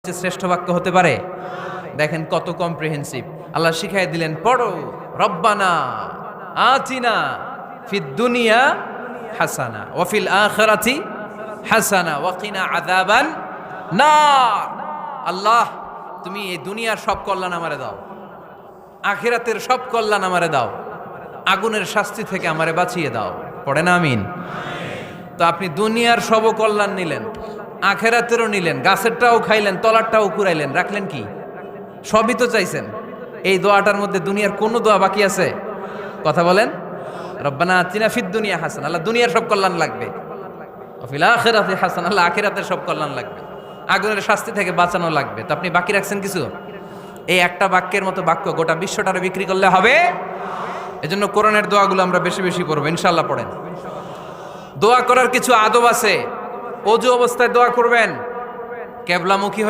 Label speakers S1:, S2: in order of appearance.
S1: শ্রেষ্ঠ বাক্য হতে পারে? দেখেন কত কম্প্রিহেন্সিভ। আল্লাহ শিখাই দিলেন, পড়ো রব্বানা আতিনা ফিদ দুনিয়া হাসানা ওয়া ফিল আখিরাতি হাসানা ওয়া কিনা আযাবান নার। আল্লাহ, তুমি এই দুনিয়ার সব কল্যাণ আমারে দাও, আখিরাতের সব কল্যাণ আমারে দাও, আগুনের শাস্তি থেকে আমারে বাঁচিয়ে দাও। পড়ে না আমিন? তো আপনি দুনিয়ার সব কল্যাণ নিলেন, আখেরাতেরও নিলেন, গাছেরটাও খাইলেন, তলারটাও কুড়াইলেন, রাখলেন কি? সবই তো চাইছেন। এই দোয়াটার মধ্যে দুনিয়ার কোন দোয়া বাকি আছে? কথা বলেন। রব্বানা আতিনা ফিদ দুনিয়া হাসান, আল্লাহ দুনিয়ার সব কল্যাণ লাগবে। ওয়া ফিল আখিরাতি হাসান, আল্লাহ আখিরাতের সব কল্যাণ লাগবে, আগুনের শাস্তি থেকে বাঁচানো লাগবে। তো আপনি বাকি রাখছেন কিছু? এই একটা বাক্যের মতো বাক্য গোটা বিশ্বটারে বিক্রি করলে হবে। এজন্য কোরআনের দোয়াগুলো আমরা বেশি বেশি পড়বো, ইনশাআল্লাহ। পড়েন। দোয়া করার কিছু আদব আছে। অজু অবস্থায় দোয়া করবেন, কেবলামুখী হয়ে